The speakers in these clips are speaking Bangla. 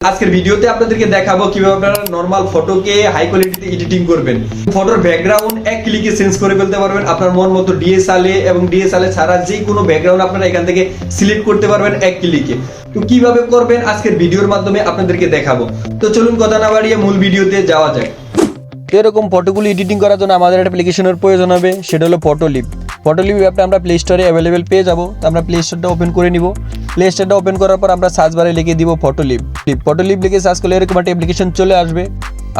আজকের ভিডিওতে আপনাদেরকে দেখাবো কিভাবে আপনারা নরমাল ফটোকে হাই কোয়ালিটিতে এডিটিং করবেন। ফটোর ব্যাকগ্রাউন্ড এক ক্লিকে চেঞ্জ করে ফেলতে পারবেন আপনার মন মতো ডিএসএলআর এবং ডিএসএলআর ছাড়া যে কোনো ব্যাকগ্রাউন্ড আপনারা এখান থেকে সিলেক্ট করতে পারবেন এক ক্লিকে। তো কিভাবে করবেন আজকের ভিডিওর মাধ্যমে আপনাদেরকে দেখাবো। তো চলুন কথা না বাড়িয়ে মূল ভিডিওতে যাওয়া যাক। এরকম ফটোগুলো এডিটিং করার জন্য আমাদের একটা অ্যাপ্লিকেশনের প্রয়োজন হবে, সেটা হলো ফটোলিপ। ফটোলিপ অ্যাপটা আমরা প্লে স্টোরে অ্যাভেলেবেল পেয়ে যাবো। তো আমরা প্লে স্টোরটা ওপেন করে নিব। প্লে স্টোরটা ওপেন করার পর আমরা সার্চ বারে লিখে দিব ফটোলিপ। ফটোলিপ লিখে সার্চ করলে এরকম একটা অ্যাপ্লিকেশন চলে আসবে।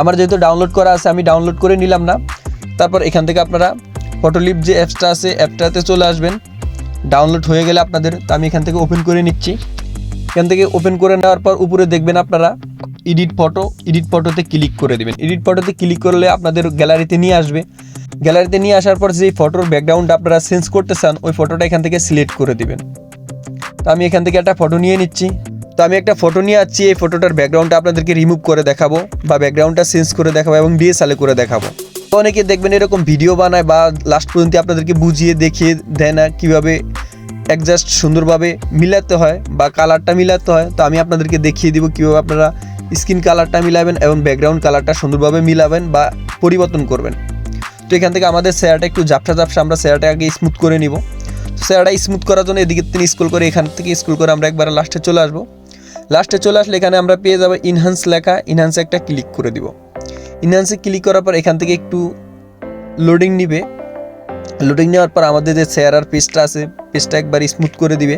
আমার যেহেতু ডাউনলোড করা আছে আমি ডাউনলোড করে নিলাম না। তারপর এখান থেকে আপনারা ফটোলিপ যে অ্যাপসটা আছে অ্যাপটাতে চলে আসবেন। ডাউনলোড হয়ে গেলে আপনাদের, তো আমি এখান থেকে ওপেন করে নিচ্ছি। এখান থেকে ওপেন করে নেওয়ার পর উপরে দেখবেন আপনারা এডিট ফটোতে ক্লিক করে দেবেন। এডিট ফটোতে ক্লিক করলে আপনাদের গ্যালারিতে নিয়ে আসবে। গ্যালারিতে নিয়ে আসার পর যে ফটোর ব্যাকগ্রাউন্ড আপনারা চেঞ্জ করতে চান ওই ফটোটা এখান থেকে সিলেক্ট করে দিবেন। তো আমি এখান থেকে একটা ফটো নিয়ে নিচ্ছি। তো আমি একটা ফটো নিয়ে আসছি। এই ফটোটার ব্যাকগ্রাউন্ডটা আপনাদেরকে রিমুভ করে দেখাবো বা ব্যাকগ্রাউন্ডটা চেঞ্জ করে দেখাবো এবং ডিএসএলআর করে দেখাবো। তো অনেকে দেখবেন এরকম ভিডিও বানায় বা লাস্ট পর্যন্ত আপনাদেরকে বুঝিয়ে দেখিয়ে দেয় না কীভাবে অ্যাডজাস্ট সুন্দরভাবে মিলাতে হয় বা কালারটা মিলাতে হয়। তো আমি আপনাদেরকে দেখিয়ে দিব কীভাবে আপনারা স্কিন কালারটা মিলাবেন এবং ব্যাকগ্রাউন্ড কালারটা সুন্দরভাবে মিলাবেন বা পরিবর্তন করবেন। তো এখান থেকে আমাদের চেহারাটা একটু ঝাপসা আমরা চেহারাটা আগে স্মুথ করে নিব। চেহারাটা স্মুথ করার জন্য এদিকে তিনি স্ক্রল করে এখান থেকে স্ক্রল করে আমরা একবার লাস্টে চলে আসবো। লাস্টে চলে আসলে এখানে আমরা পেয়ে যাবো ইনহ্যান্স লেখা। ইনহ্যান্সে একটা ক্লিক করে দিব। ইনহ্যান্সে ক্লিক করার পর এখান থেকে একটু লোডিং নিবে। লোডিং নেওয়ার পর আমাদের যে চেহারার পেজটা আছে পেজটা একবার স্মুথ করে দিবে।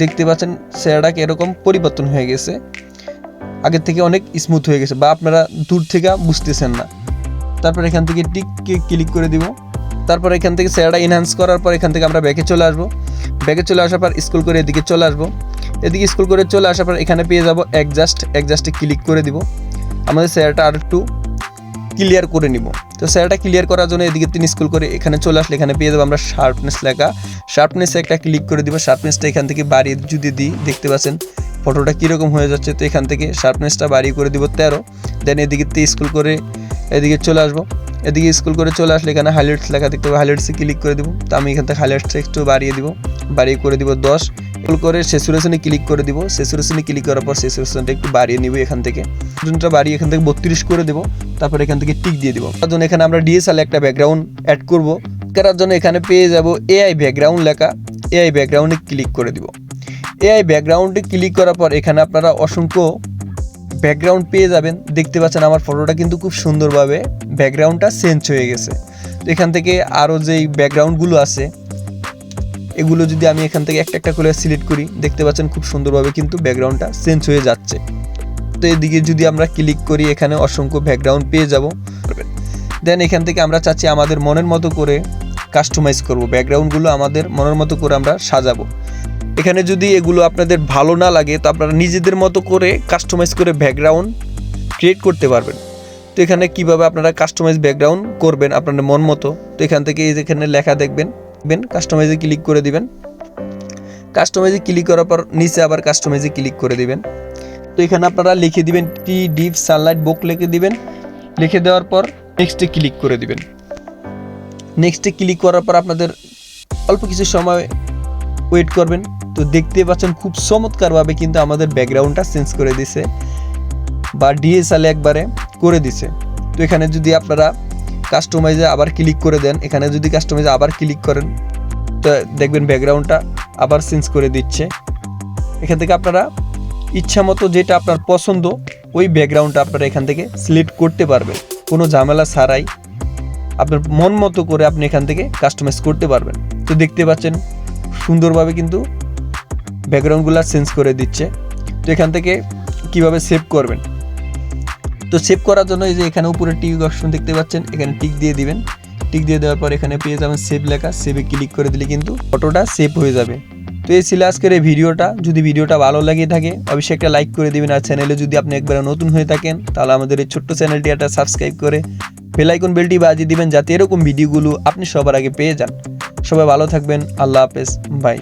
দেখতে পাচ্ছেন চেহারাটা এরকম পরিবর্তন হয়ে গেছে, আগের থেকে অনেক স্মুথ হয়ে গেছে বা আপনারা দূর থেকে বুঝতেছেন না। তারপর এখান থেকে টিককে ক্লিক করে দিব। তারপর এখান থেকে চেহারাটা এনহ্যান্স করার পর এখান থেকে আমরা ব্যাকে চলে আসবো। ব্যাকে চলে আসার পর স্ক্রল করে এদিকে চলে আসবো। এদিকে স্ক্রল করে চলে আসার পর এখানে পেয়ে যাব অ্যাডজাস্টে ক্লিক করে দিব। আমাদের চেহারাটা আর একটু ক্লিয়ার করে নিব। তো চেহারাটা ক্লিয়ার করার জন্য এদিকে তিনি স্ক্রল করে এখানে চলে আসলে এখানে পেয়ে যাবো আমরা শার্পনেস লেখা। শার্পনেসে একটা ক্লিক করে দিব। শার্পনেসটা এখান থেকে বাড়িয়ে যদি দিই দেখতে পাচ্ছেন ফটোটা কীরকম হয়ে যাচ্ছে। তো এখান থেকে শার্পনেসটা বাড়িয়ে করে দিব 13। দেন এদিকে স্ক্রল করে এদিকে চলে আসবো। এদিকে স্ক্রল করে চলে আসলে এখানে হাইলাইটস লেখা দেখতে পাবো, হাইলাইটসে ক্লিক করে দিব। তো আমি এখান থেকে হাইলাইটসটা একটু বাড়িয়ে দিব, বাড়িয়ে করে দিব 10। স্ক্রল করে স্যাচুরেশনে ক্লিক করে দিব। স্যাচুরেশনে ক্লিক করার পর স্যাচুরেশনটা একটু বাড়িয়ে নিব। এখান থেকে বাড়িয়ে এখান থেকে 32 করে দেবো। তারপর এখান থেকে টিক দিয়ে দিব। তার জন্য এখানে আমরা ডিএসএলআর একটা ব্যাকগ্রাউন্ড অ্যাড করব। করার জন্য এখানে পেয়ে যাব এআই ব্যাকগ্রাউন্ড লেখা। এআই ব্যাকগ্রাউন্ডে ক্লিক করে দিব। এআই ব্যাকগ্রাউন্ডে ক্লিক করার পর এখানে আপনারা অসংখ্য ব্যাকগ্রাউন্ড পেয়ে যাবেন। দেখতে পাচ্ছেন আমার ফটোটা কিন্তু খুব সুন্দরভাবে ব্যাকগ্রাউন্ডটা চেঞ্জ হয়ে গেছে। তো এখান থেকে আরও যেই ব্যাকগ্রাউন্ডগুলো আছে এগুলো যদি আমি এখান থেকে একটা একটা করে সিলেক্ট করি দেখতে পাচ্ছেন খুব সুন্দরভাবে কিন্তু ব্যাকগ্রাউন্ডটা চেঞ্জ হয়ে যাচ্ছে। তো এদিকে যদি আমরা ক্লিক করি এখানে অসংখ্য ব্যাকগ্রাউন্ড পেয়ে যাব। দেন এখান থেকে আমরা চাচ্ছি আমাদের মনের মতো করে কাস্টমাইজ করব, ব্যাকগ্রাউন্ডগুলো আমাদের মনের মতো করে আমরা সাজাবো। এখানে যদি এগুলো আপনাদের ভালো না লাগে তো আপনারা নিজেদের মতো করে কাস্টমাইজ করে ব্যাকগ্রাউন্ড ক্রিয়েট করতে পারবেন। তো এখানে কিভাবে আপনারা কাস্টমাইজ ব্যাকগ্রাউন্ড করবেন আপনাদের মন মতো। তো এখান থেকে এখানে লেখা দেখবেন, কাস্টমাইজে ক্লিক করে দিবেন। কাস্টমাইজে ক্লিক করার পর নিচে আবার কাস্টমাইজে ক্লিক করে দিবেন। তো এখানে আপনারা লিখে দিবেন টি ডিপ সানলাইট বুক লিখে দিবেন। লিখে দেওয়ার পর নেক্সটে ক্লিক করে দিবেন। নেক্সটে ক্লিক করার পর আপনাদের অল্প কিছু সময় ওয়েট করবেন। তো দেখতে পাচ্ছেন খুব চমৎকারভাবে কিন্তু আমাদের ব্যাকগ্রাউন্ডটা চেঞ্জ করে দিছে বা ডিএসএলআর একবারে করে দিছে। তো এখানে যদি আপনারা কাস্টমাইজে আবার ক্লিক করে দেন, এখানে যদি কাস্টমাইজে আবার ক্লিক করেন তো দেখবেন ব্যাকগ্রাউন্ডটা আবার চেঞ্জ করে দিচ্ছে। এখান থেকে আপনারা ইচ্ছা মতো যেটা আপনার পছন্দ ওই ব্যাকগ্রাউন্ডটা আপনারা এখান থেকে সিলেক্ট করতে পারবেন, কোনো ঝামেলা ছাড়াই আপনার মন মতো করে আপনি এখান থেকে কাস্টমাইজ করতে পারবেন। তো দেখতে পাচ্ছেন সুন্দরভাবে কিন্তু ব্যাকগ্রাউন্ডগুলো চেঞ্জ করে দিচ্ছে। তো এখান থেকে কিভাবে সেভ করবেন, তো সেভ করার জন্য এই যে এখানে উপরে টিক অপশন দেখতে পাচ্ছেন, এখানে টিক দিয়ে দিবেন। টিক দিয়ে দেওয়ার পর এখানে পেয়ে যাবেন সেভ লেখা। সেভে ক্লিক করে দিলে কিন্তু ফটোটা সেভ হয়ে যাবে। তো এই ছিল আজকের এই ভিডিওটা। যদি ভিডিওটা ভালো লাগে থাকে অবশ্যই একটা লাইক করে দিবেন। আর চ্যানেলে যদি আপনি একবার নতুন হয়ে থাকেন তাহলে আমাদের এই ছোট্ট চ্যানেলটি একটা সাবস্ক্রাইব করে বেল আইকন বেলটি বাজিয়ে দিবেন যাতে এরকম ভিডিওগুলো আপনি সবার আগে পেয়ে যান। সবাই ভালো থাকবেন। আল্লাহ হাফেজ, বাই।